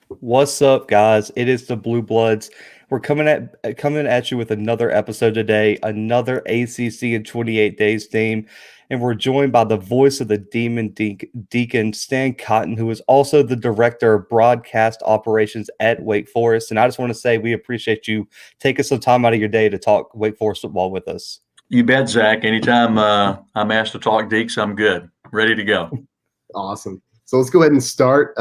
What's up, guys? It is the Bluebloods. We're coming at you with another episode today, another ACC in 28 days theme, and we're joined by the voice of the Deacon, Stan Cotten, who is also the director of broadcast operations at Wake Forest. And I just want to say we appreciate you taking some time out of your day to talk Wake Forest football with us. You bet, Zach. Anytime I'm asked to talk Deeks, I'm good, ready to go. Awesome. So let's go ahead and start,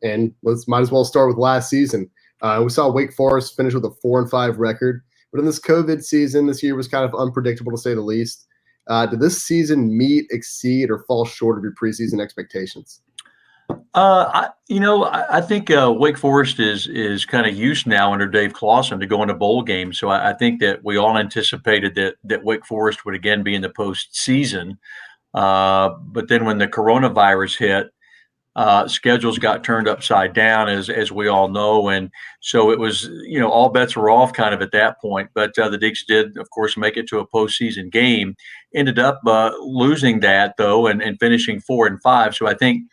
and might as well start with last season. We saw Wake Forest finish with a 4-5 record, but in this COVID season, this year was kind of unpredictable to say the least. Did this season meet, exceed, or fall short of your preseason expectations? I think Wake Forest is kind of used now under Dave Clawson to going to bowl games. So I think that we all anticipated that Wake Forest would again be in the postseason. But then when the coronavirus hit, schedules got turned upside down, as we all know, and so it was, all bets were off kind of at that point. But the Deeks did, of course, make it to a postseason game. Ended up losing that though, and finishing 4-5. So I think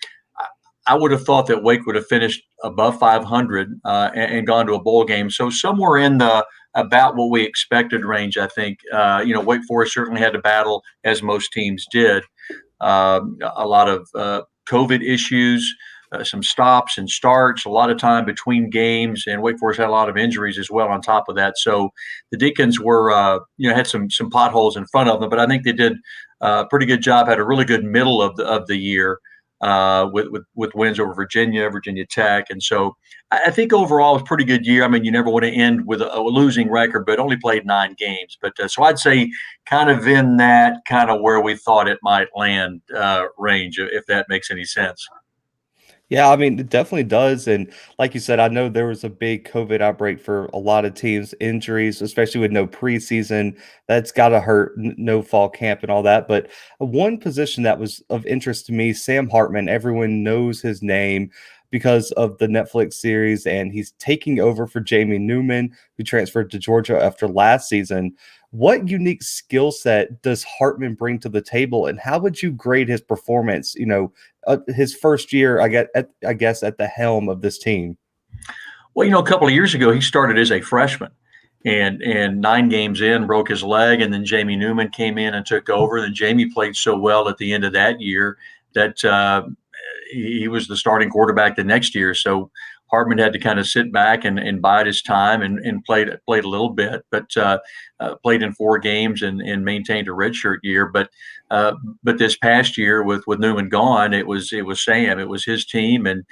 I would have thought that Wake would have finished above 500 and gone to a bowl game. So somewhere in the about what we expected range, I think. Wake Forest certainly had to battle, as most teams did, a lot of COVID issues, some stops and starts, a lot of time between games, and Wake Forest had a lot of injuries as well on top of that. So the Deacons were, had some potholes in front of them, but I think they did a pretty good job. Had a really good middle of the year with wins over Virginia Tech, and so I think overall it was a pretty good year. I mean, you never want to end with a losing record, but only played 9 games. But so I'd say kind of in that kind of where we thought it might land range, if that makes any sense. Yeah, I mean, it definitely does. And like you said, I know there was a big COVID outbreak for a lot of teams, injuries, especially with no preseason. That's got to hurt, no fall camp and all that. But one position that was of interest to me, Sam Hartman, everyone knows his name because of the Netflix series, and he's taking over for Jamie Newman, who transferred to Georgia after last season. What unique skill set does Hartman bring to the table, and how would you grade his performance? His first year, I guess, at the helm of this team. Well, a couple of years ago, he started as a freshman, and 9 games in, broke his leg, and then Jamie Newman came in and took over. Then Jamie played so well at the end of that year that he was the starting quarterback the next year. So Hartman had to kind of sit back and bide his time and played a little bit, but played in 4 games and maintained a redshirt year. But this past year with Newman gone, it was Sam. It was his team, and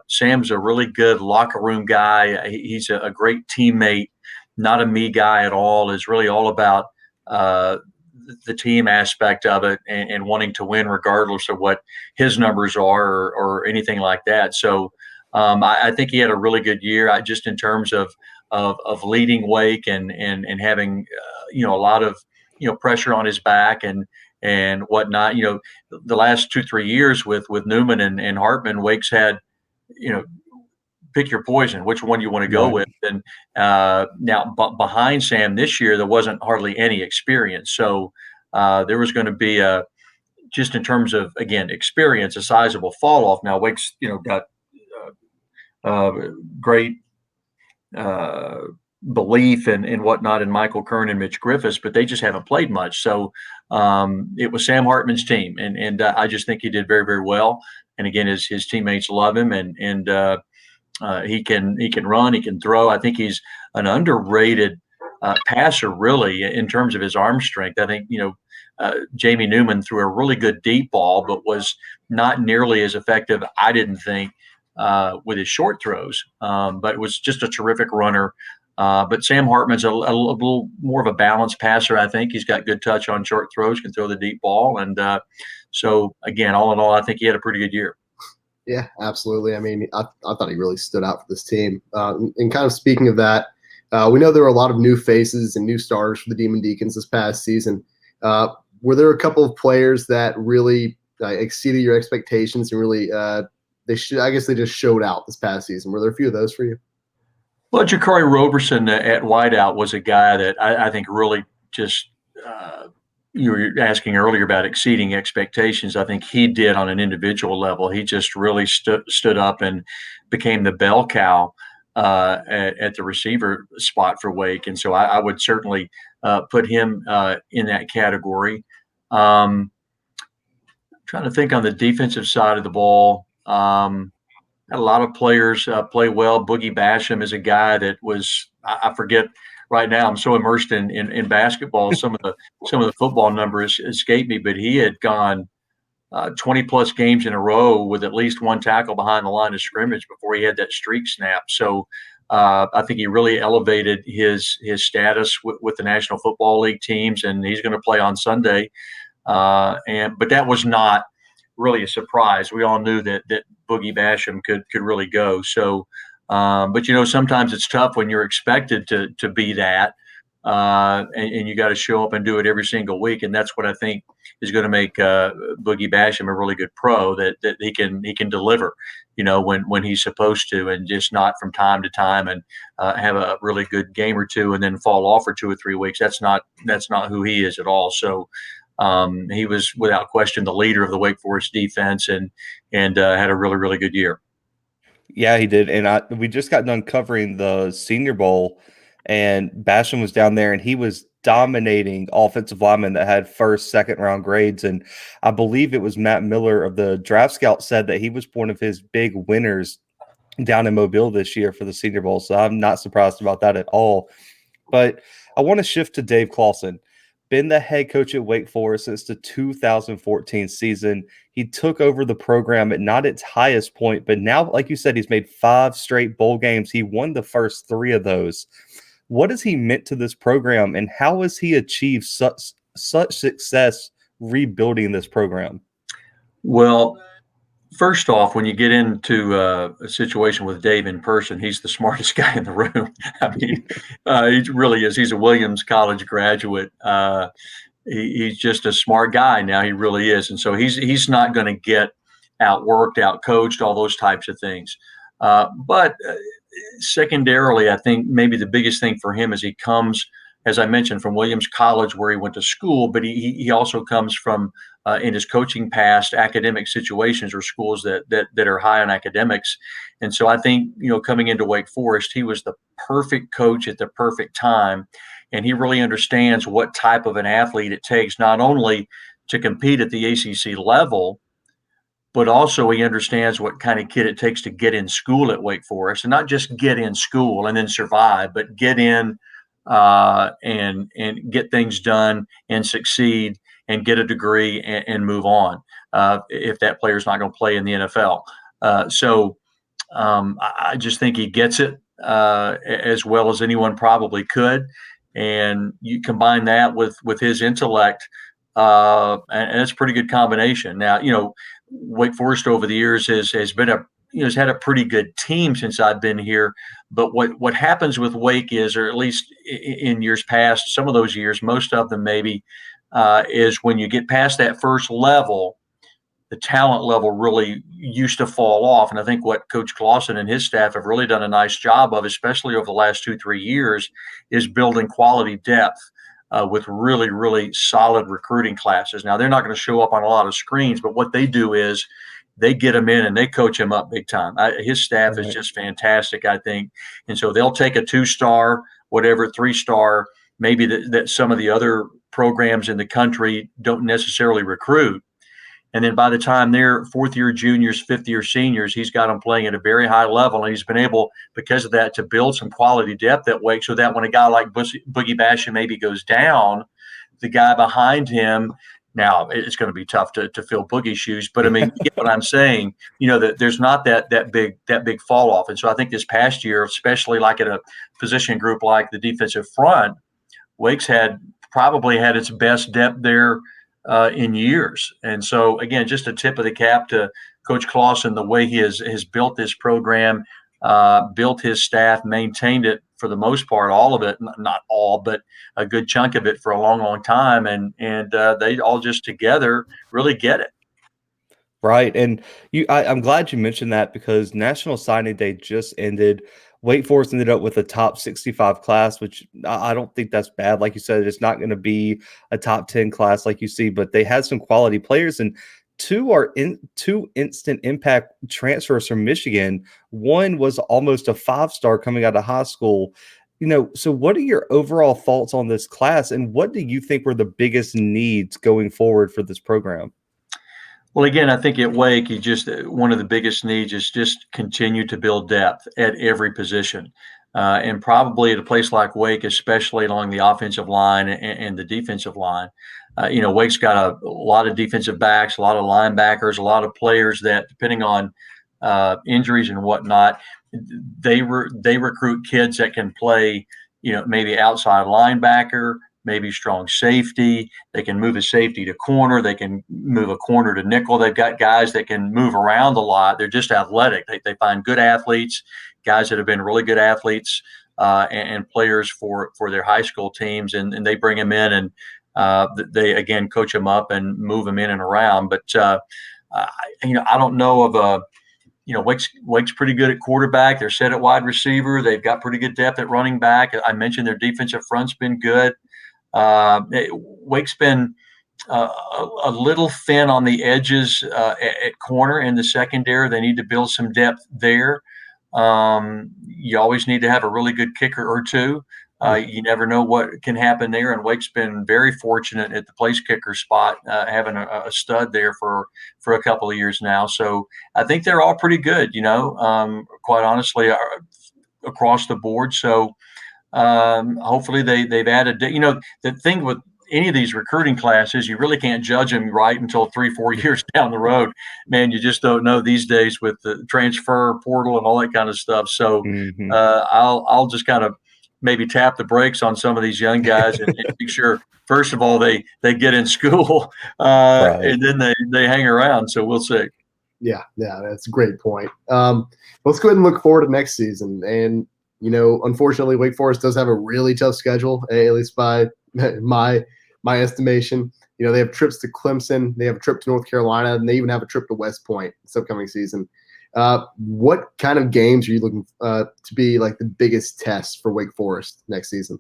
Sam's a really good locker room guy. He's a great teammate, not a me guy at all. Is really all about the team aspect of it and wanting to win regardless of what his numbers are or anything like that. So I think he had a really good year, just in terms of leading Wake and having a lot of pressure on his back and whatnot. The last 2-3 years with Newman and Hartman, Wake's had pick your poison, which one you want to go with. And now behind Sam this year, there wasn't hardly any experience. So there was going to be just in terms of, again, experience, a sizable fall off. Now Wake's, got great belief and whatnot in Michael Kern and Mitch Griffiths, but they just haven't played much. So it was Sam Hartman's team. And I just think he did very, very well. And again, his teammates love him, and he can run, he can throw. I think he's an underrated passer, really, in terms of his arm strength. I think Jamie Newman threw a really good deep ball, but was not nearly as effective, I didn't think, with his short throws. But it was just a terrific runner. But Sam Hartman's a little more of a balanced passer. I think he's got good touch on short throws, can throw the deep ball, and so again, all in all, I think he had a pretty good year. Yeah, absolutely. I mean, I thought he really stood out for this team. And kind of speaking of that, we know there were a lot of new faces and new stars for the Demon Deacons this past season. Were there a couple of players that really exceeded your expectations and really I guess they just showed out this past season? Were there a few of those for you? Well, Jakari Roberson at wideout was a guy that I think really just you were asking earlier about exceeding expectations. I think he did on an individual level. He just really stood up and became the bell cow at the receiver spot for Wake. And so I would certainly put him in that category. Trying to think on the defensive side of the ball. Had a lot of players play well. Boogie Basham is a guy that was, I forget right now. I'm so immersed in basketball. Some of the football numbers escape me, but he had gone 20 plus games in a row with at least one tackle behind the line of scrimmage before he had that streak snap. So I think he really elevated his status with the National Football League teams, and he's going to play on Sunday. But that was not really a surprise. We all knew that Boogie Basham could really go. So, but sometimes it's tough when you're expected to be that, and you got to show up and do it every single week. And that's what I think is going to make Boogie Basham a really good pro. That he can deliver, when he's supposed to, and just not from time to time and have a really good game or two and then fall off for 2 or 3 weeks. That's not who he is at all. So. He was without question the leader of the Wake Forest defense and had a really, really good year. Yeah, he did. And we just got done covering the Senior Bowl, and Basham was down there, and he was dominating offensive linemen that had first, second round grades. And I believe it was Matt Miller of the Draft Scout said that he was one of his big winners down in Mobile this year for the Senior Bowl. So I'm not surprised about that at all. But I want to shift to Dave Clawson. Been the head coach at Wake Forest since the 2014 season. He took over the program at not its highest point, but now, like you said, he's made 5 straight bowl games. He won the first 3 of those. What has he meant to this program, and how has he achieved such success rebuilding this program? Well, first off, when you get into a situation with Dave in person, he's the smartest guy in the room. I mean, he really is. He's a Williams College graduate. He's just a smart guy now. He really is. And so he's not going to get outworked, outcoached, all those types of things. But secondarily, I think maybe the biggest thing for him is he comes, as I mentioned, from Williams College where he went to school, but he also comes from in his coaching past academic situations or schools that are high on academics. And so I think, coming into Wake Forest, he was the perfect coach at the perfect time. And he really understands what type of an athlete it takes, not only to compete at the ACC level, but also he understands what kind of kid it takes to get in school at Wake Forest, and not just get in school and then survive, but get in and get things done and succeed and get a degree and move on if that player's not going to play in the NFL. So I just think he gets it as well as anyone probably could. And you combine that with his intellect, and it's a pretty good combination. Now, Wake Forest over the years has been has had a pretty good team since I've been here. But what happens with Wake is, or at least in years past, some of those years, most of them maybe, is when you get past that first level, the talent level really used to fall off. And I think what Coach Clawson and his staff have really done a nice job of, especially over the last 2-3 years, is building quality depth with really, really solid recruiting classes. Now, they're not going to show up on a lot of screens, but what they do is they get them in and they coach them up big time. His staff is just fantastic, I think. And so they'll take a 2-star, whatever, 3-star, maybe that some of the other programs in the country don't necessarily recruit. And then by the time they're 4th-year juniors, 5th-year seniors, he's got them playing at a very high level. And he's been able, because of that, to build some quality depth at Wake, so that when a guy like Boogie Basham maybe goes down, the guy behind him, now it's going to be tough to fill Boogie's shoes, but I mean, you get what I'm saying, that there's not that big fall off. And so I think this past year, especially like at a position group like the defensive front, Wake's probably had its best depth there in years. And so, again, just a tip of the cap to Coach Clawson, the way he has built this program, built his staff, maintained it for the most part, all of it, not all, but a good chunk of it for a long, long time. And they all just together really get it. Right. And I'm glad you mentioned that, because National Signing Day just ended. Wake Forest ended up with a top 65 class, which I don't think that's bad. Like you said, it's not going to be a top 10 class like you see, but they had some quality players, and two instant impact transfers from Michigan. One was almost a 5-star coming out of high school. So what are your overall thoughts on this class, and what do you think were the biggest needs going forward for this program? Well, again, I think at Wake, one of the biggest needs is just continue to build depth at every position. And probably at a place like Wake, especially along the offensive line and the defensive line. Wake's got a lot of defensive backs, a lot of linebackers, a lot of players that, depending on injuries and whatnot, they recruit kids that can play, maybe outside linebacker, maybe strong safety. They can move a safety to corner. They can move a corner to nickel. They've got guys that can move around a lot. They're just athletic. They find good athletes, guys that have been really good athletes and players for their high school teams, and they bring them in and they, again, coach them up and move them in and around. But, I don't know of a – Wake's pretty good at quarterback. They're set at wide receiver. They've got pretty good depth at running back. I mentioned their defensive front's been good. Wake's been a little thin on the edges at corner in the secondary. They need to build some depth there. You always need to have a really good kicker or two. You never know what can happen there, and Wake's been very fortunate at the place kicker spot, having a stud there for a couple of years now. So I think they're all pretty good, quite honestly, across the board. So hopefully they've added, the thing with any of these recruiting classes, you really can't judge them right until 3-4 years down the road. Man, you just don't know these days with the transfer portal and all that kind of stuff. So I'll just kind of maybe tap the brakes on some of these young guys and make sure, first of all, they get in school right, and then they hang around. So we'll see. Yeah, that's a great point. Let's go ahead and look forward to next season. And, unfortunately, Wake Forest does have a really tough schedule, at least by my estimation. They have trips to Clemson, they have a trip to North Carolina, and they even have a trip to West Point this upcoming season. What kind of games are you looking to be like the biggest test for Wake Forest next season?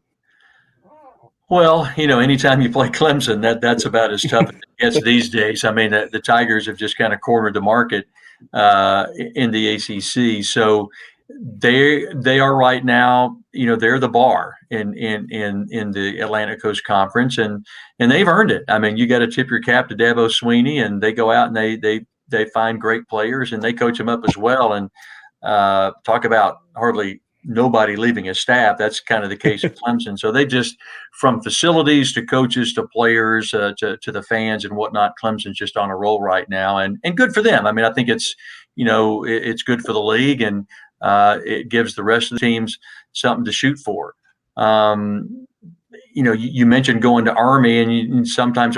Well, anytime you play Clemson, that's about as tough as it gets these days. I mean, the Tigers have just kind of cornered the market in the ACC. So they are right now, they're the bar in the Atlantic Coast Conference, and they've earned it. I mean, you got to tip your cap to Dabo Sweeney, and they go out and they find great players and they coach them up as well. And talk about hardly nobody leaving his staff. That's kind of the case at Clemson. So they just, from facilities to coaches to players to the fans and whatnot, Clemson's just on a roll right now, and good for them. I mean, I think it's good for the league, and it gives the rest of the teams something to shoot for. You mentioned going to Army, and sometimes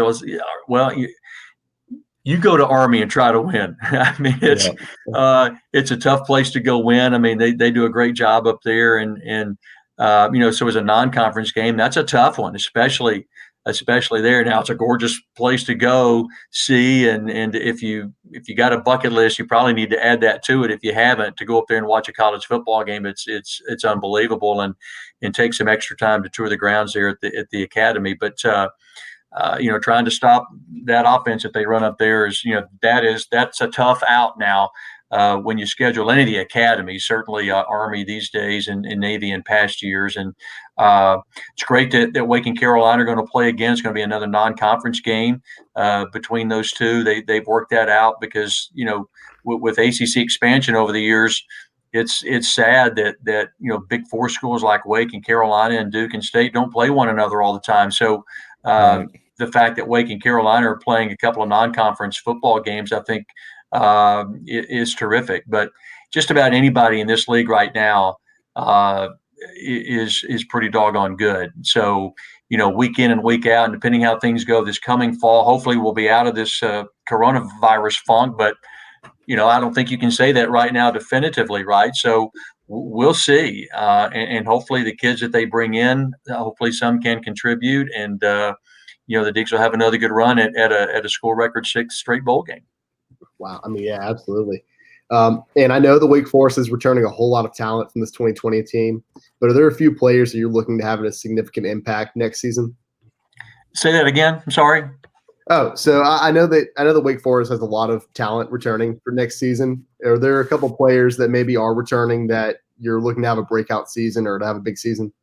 you go to Army and try to win. I mean, it's a tough place to go win. I mean, they do a great job up there, and so as a non-conference game, that's a tough one, especially there. Now it's a gorgeous place to go see, and if you got a bucket list, you probably need to add that to it. If you haven't, to go up there and watch a college football game, it's unbelievable, and take some extra time to tour the grounds there at the academy. But trying to stop that offense that they run up there is, that's a tough out now when you schedule any of the academies, certainly Army these days and Navy in past years. And it's great that Wake and Carolina are going to play again. It's going to be another non-conference game between those two. They've worked that out because, with ACC expansion over the years, it's sad that Big Four schools like Wake and Carolina and Duke and State don't play one another all the time. So the fact that Wake and Carolina are playing a couple of non-conference football games, I think, is terrific. But just about anybody in this league right now is pretty doggone good. So, week in and week out, and depending how things go this coming fall, hopefully we'll be out of this coronavirus funk. But, I don't think you can say that right now definitively, right? So we'll see. And hopefully the kids that they bring in, hopefully some can contribute. And, the Deacs will have another good run at a school record 6th straight bowl game. Wow. I mean, yeah, absolutely. And I know the Wake Forest is returning a whole lot of talent from this 2020 team, but are there a few players that you're looking to have a significant impact next season? Say that again. I'm sorry. Oh, so I know that Wake Forest has a lot of talent returning for next season. Are there a couple players that maybe are returning that you're looking to have a breakout season or to have a big season?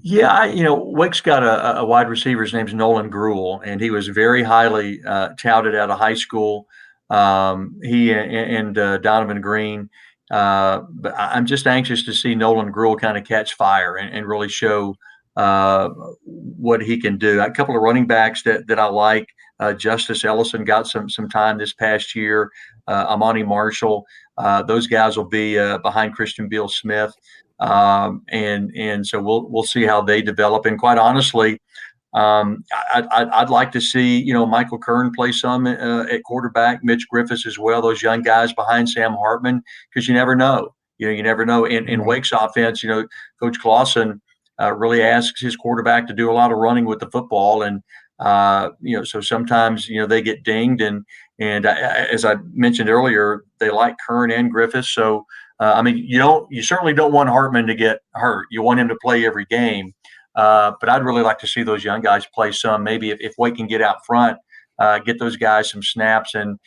Yeah, Wake's got a wide receiver. His name's Nolan Gruel, and he was very highly touted out of high school. He and Donovan Green. But I'm just anxious to see Nolan Gruel kind of catch fire and really show what he can do. A couple of running backs that I like. Justice Ellison got some time this past year. Amani Marshall. Those guys will be behind Christian Beal Smith. And so we'll see how they develop. And quite honestly, I'd like to see Michael Kern play some at quarterback, Mitch Griffiths as well. Those young guys behind Sam Hartman, because you never know. You never know. In Wake's offense, Coach Clawson really asks his quarterback to do a lot of running with the football, and so sometimes they get dinged, and as I mentioned earlier, they like Kern and Griffiths. So you certainly don't want Hartman to get hurt. You want him to play every game. But I'd really like to see those young guys play some. Maybe if Wake can get out front, get those guys some snaps and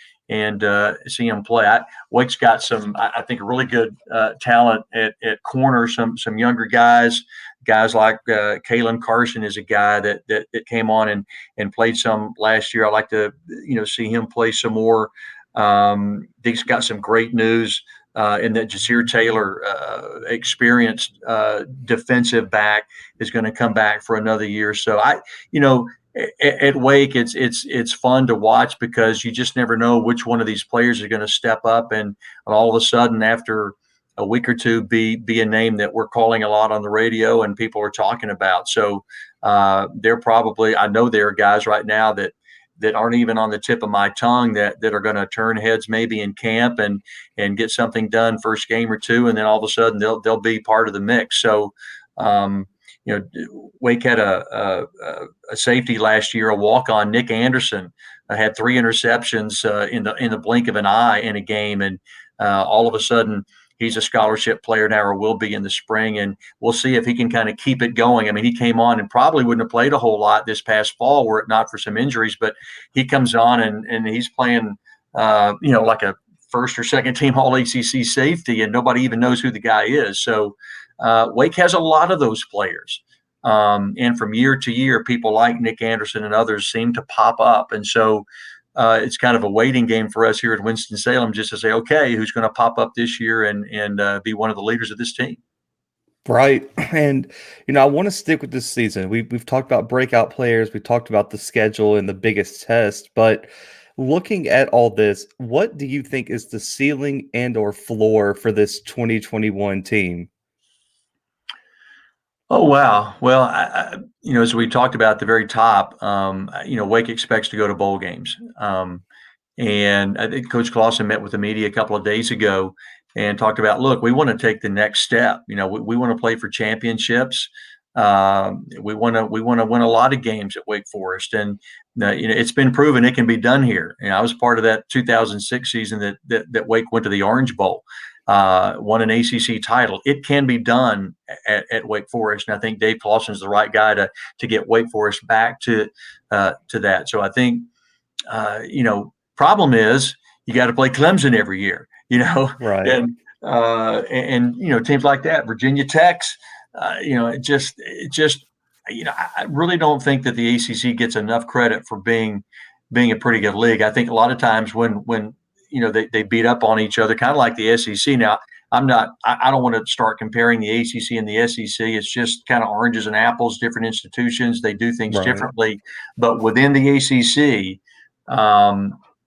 see them play. Wake's got some, I think, really good talent at corner. Some younger guys like Kalen Carson is a guy that came on and played some last year. I like to see him play some more. He's got some great news. And that Jasir Taylor, experienced defensive back, is going to come back for another year. So at Wake, it's fun to watch because you just never know which one of these players are going to step up and all of a sudden after a week or two be a name that we're calling a lot on the radio and people are talking about. So I know there are guys right now that aren't even on the tip of my tongue that are going to turn heads maybe in camp and get something done first game or two, and then all of a sudden they'll be part of the mix. So Wake had a safety last year, a walk-on, Nick Anderson, had 3 interceptions in the blink of an eye in a game, and all of a sudden he's a scholarship player now, or will be in the spring, and we'll see if he can kind of keep it going. I mean, he came on and probably wouldn't have played a whole lot this past fall were it not for some injuries, but he comes on and he's playing, like a first or second team All ACC safety, and nobody even knows who the guy is. So Wake has a lot of those players. And from year to year, people like Nick Anderson and others seem to pop up. And so it's kind of a waiting game for us here at Winston-Salem just to say, okay, who's going to pop up this year and be one of the leaders of this team? Right. And, I want to stick with this season. We've talked about breakout players. We talked about the schedule and the biggest test. But looking at all this, what do you think is the ceiling and or floor for this 2021 team? Oh, wow. Well, as we talked about at the very top, Wake expects to go to bowl games. And I think Coach Clawson met with the media a couple of days ago and talked about, look, we want to take the next step. We want to play for championships. We want to win a lot of games at Wake Forest. And, it's been proven it can be done here. I was part of that 2006 season that Wake went to the Orange Bowl. Won an ACC title. It can be done at Wake Forest, and I think Dave Clawson is the right guy to get Wake Forest back to that. So I think, problem is you got to play Clemson every year, right? And teams like that, Virginia Tech's, it just I really don't think that the ACC gets enough credit for being a pretty good league. I think a lot of times when they beat up on each other, kind of like the SEC. Now, I don't want to start comparing the ACC and the SEC. It's just kind of oranges and apples, different institutions. They do things differently. But within the ACC,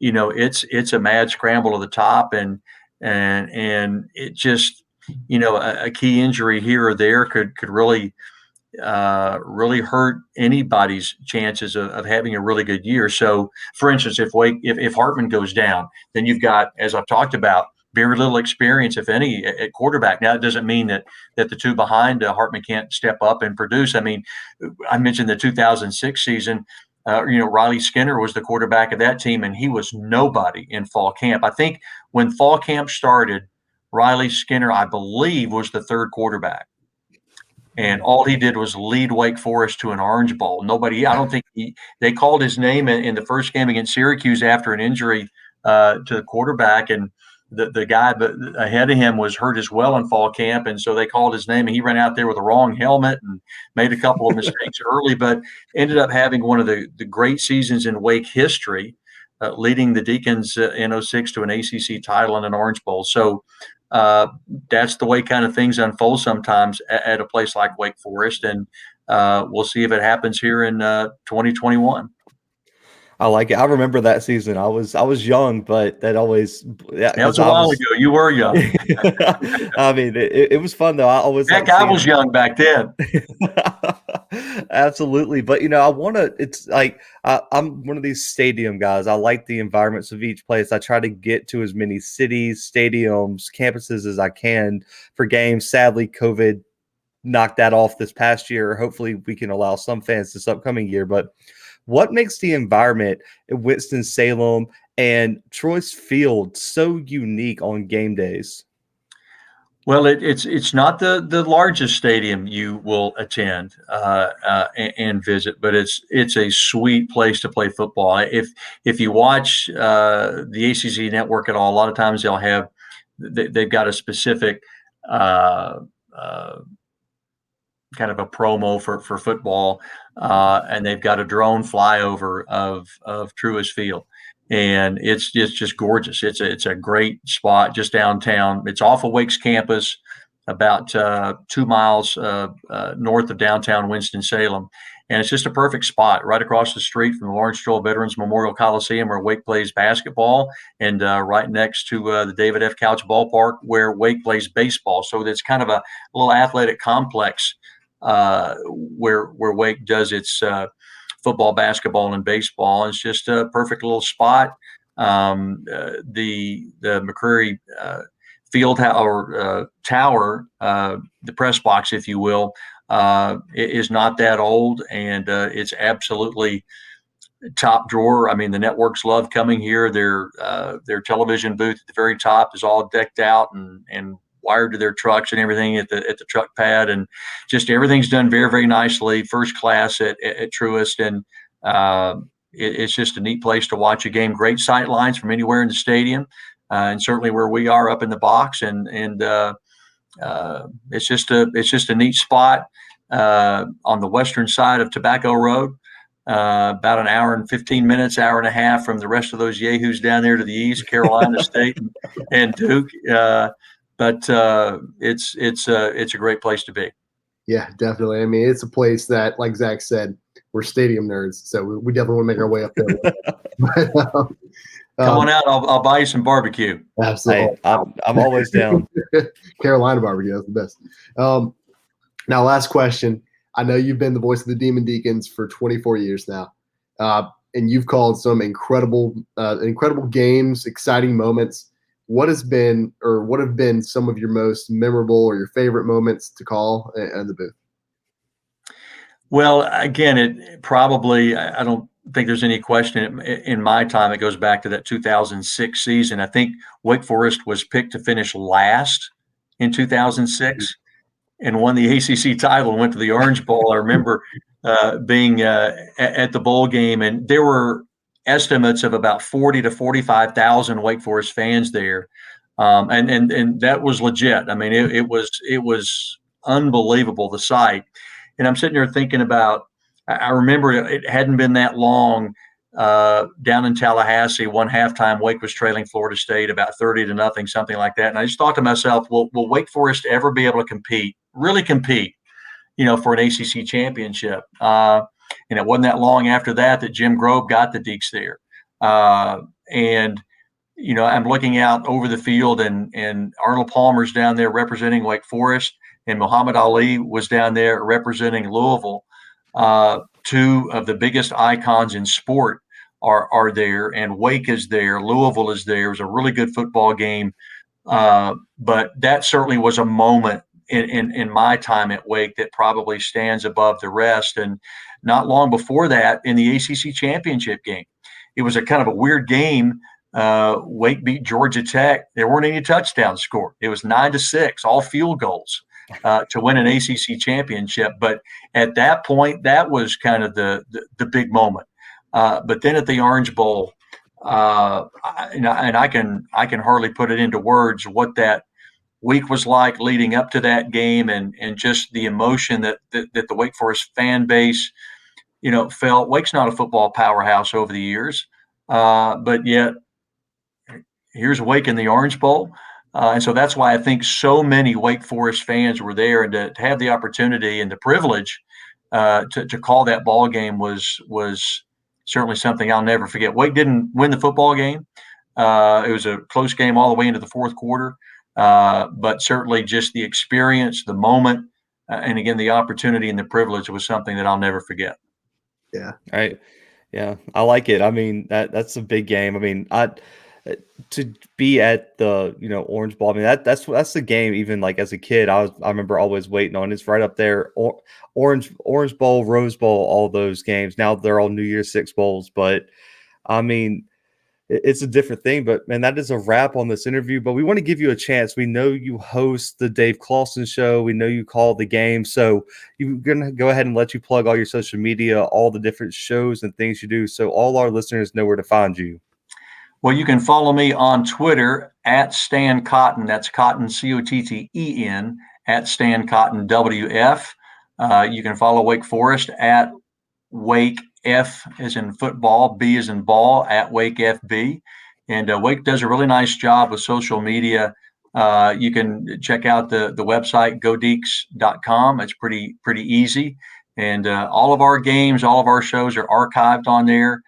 it's a mad scramble to the top, and it just, a key injury here or there could really hurt anybody's chances of having a really good year. So, for instance, if Hartman goes down, then you've got, as I've talked about, very little experience, if any, at quarterback. Now, it doesn't mean that the two behind Hartman can't step up and produce. I mean, I mentioned the 2006 season. Riley Skinner was the quarterback of that team, and he was nobody in fall camp. I think when fall camp started, Riley Skinner, I believe, was the third quarterback. And all he did was lead Wake Forest to an Orange Bowl. I don't think they called his name in the first game against Syracuse after an injury to the quarterback. And the guy ahead of him was hurt as well in fall camp. And so they called his name, and he ran out there with the wrong helmet and made a couple of mistakes early, but ended up having one of the great seasons in Wake history, leading the Deacons in 06 to an ACC title and an Orange Bowl. So that's the way kind of things unfold sometimes at a place like Wake Forest. And we'll see if it happens here in 2021. I like it. I remember that season. I was young, but that always that was a while ago. You were young. I mean, it was fun though. I was young back then. Absolutely, but it's like I'm one of these stadium guys. I like the environments of each place. I try to get to as many cities, stadiums, campuses as I can for games. Sadly, COVID knocked that off this past year. Hopefully, we can allow some fans this upcoming year, but what makes the environment at Winston-Salem and Troy's Field so unique on game days? Well, it's not the largest stadium you will attend and visit, but it's a sweet place to play football. If you watch the ACC network at all, a lot of times they've got a specific kind of a promo for football, and they've got a drone flyover of Truist Field, and it's just gorgeous. It's a great spot just downtown. It's off of Wake's campus, about 2 miles north of downtown Winston-Salem, and it's just a perfect spot right across the street from the Lawrence Stroll Veterans Memorial Coliseum, where Wake plays basketball, and right next to the David F. Couch Ballpark, where Wake plays baseball. So it's kind of a little athletic complex where Wake does its football, basketball, and baseball. It's just a perfect little spot. The McCreary Field tower, the press box, if you will, is not that old, and it's absolutely top drawer. I mean, the networks love coming here. Their television booth at the very top is all decked out and wired to their trucks and everything at the truck pad, and just everything's done very, very nicely, first class at Truist. And it's just a neat place to watch a game. Great sight lines from anywhere in the stadium, and certainly where we are up in the box. And it's just a neat spot on the western side of Tobacco Road, about an hour and 15 minutes, hour and a half from the rest of those yahoos down there to the east, Carolina State and Duke. But it's a great place to be. Yeah, definitely. I mean, it's a place that, like Zach said, we're stadium nerds, so we definitely want to make our way up there. Come on out. I'll buy you some barbecue. Absolutely. Hey, I'm always down. Carolina barbecue, that's the best. Now, last question. I know you've been the voice of the Demon Deacons for 24 years now, and you've called some incredible games, exciting moments. What have been some of your most memorable or your favorite moments to call in the booth? Well, again, it probably, I don't think there's any question in my time. It goes back to that 2006 season. I think Wake Forest was picked to finish last in 2006 and won the ACC title and went to the Orange Bowl. I remember being at the bowl game, and there were estimates of about 40 to 45,000 Wake Forest fans there. And that was legit. I mean, it was unbelievable, the sight. And I'm sitting there thinking about, I remember it hadn't been that long down in Tallahassee, one halftime, Wake was trailing Florida State about 30-0, something like that. And I just thought to myself, will Wake Forest ever be able to really compete, for an ACC championship? And it wasn't that long after that Jim Grove got the Deacs there. And I'm looking out over the field, and Arnold Palmer's down there representing Wake Forest, and Muhammad Ali was down there representing Louisville. Two of the biggest icons in sport are there, and Wake is there. Louisville is there. It was a really good football game. But that certainly was a moment in my time at Wake that probably stands above the rest. And not long before that, in the ACC championship game, it was a kind of a weird game. Wake beat Georgia Tech. There weren't any touchdowns scored. It was 9-6, all field goals to win an ACC championship. But at that point, that was kind of the big moment. But then at the Orange Bowl, and I can hardly put it into words what that week was like leading up to that game, and just the emotion that the Wake Forest fan base, felt. Wake's not a football powerhouse over the years, but yet here's Wake in the Orange Bowl. And so that's why I think so many Wake Forest fans were there, and to have the opportunity and the privilege to call that ball game was certainly something I'll never forget. Wake didn't win the football game. It was a close game all the way into the fourth quarter, but certainly just the experience, the moment, and again, the opportunity and the privilege was something that I'll never forget. Yeah. Right. Yeah. I like it. I mean, that's a big game. I mean, to be at the Orange Bowl. I mean, that's the game. Even like as a kid, I remember always waiting on. It's right up there. Orange Bowl, Rose Bowl, all those games. Now they're all New Year's Six bowls, but I mean, it's a different thing. But man, that is a wrap on this interview. But we want to give you a chance. We know you host the Dave Clawson show. We know you call the game, so you're gonna go ahead and let you plug all your social media, all the different shows and things you do, so all our listeners know where to find you. Well, you can follow me on Twitter at Stan Cotten. That's Cotten, Cotten, at Stan Cotten WF. You can follow Wake Forest at Wake F as in football, B as in ball, at Wake FB. And Wake does a really nice job with social media. You can check out the website, godeeks.com. It's pretty easy. And all of our games, all of our shows are archived on there.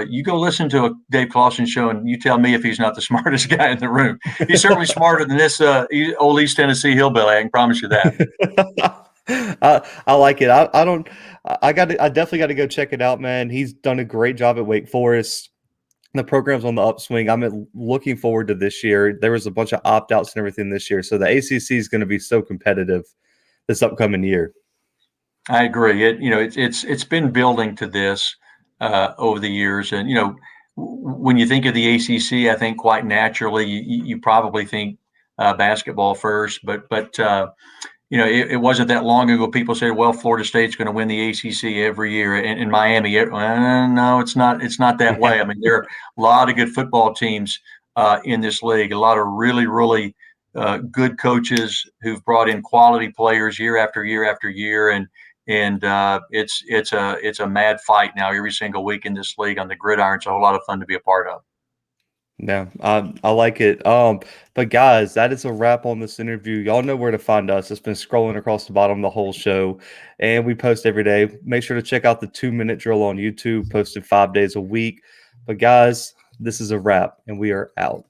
You go listen to a Dave Clawson show and you tell me if he's not the smartest guy in the room. He's certainly smarter than this old East Tennessee hillbilly. I can promise you that. I like it. I definitely got to go check it out, man. He's done a great job at Wake Forest. The program's on the upswing. I'm looking forward to this year. There was a bunch of opt-outs and everything this year. So the ACC is going to be so competitive this upcoming year. I agree. It's been building to this over the years. And, when you think of the ACC, I think quite naturally, you probably think basketball first, but it wasn't that long ago. People said, well, Florida State's going to win the ACC every year, and Miami. No, it's not. It's not that way. I mean, there are a lot of good football teams in this league, a lot of really, really good coaches who've brought in quality players year after year after year. And it's a mad fight now every single week in this league on the gridiron. It's a whole lot of fun to be a part of. Yeah, I like it. But guys, that is a wrap on this interview. Y'all know where to find us. It's been scrolling across the bottom of the whole show, and we post every day. Make sure to check out the 2-minute drill on YouTube, posted 5 days a week. But guys, this is a wrap, and we are out.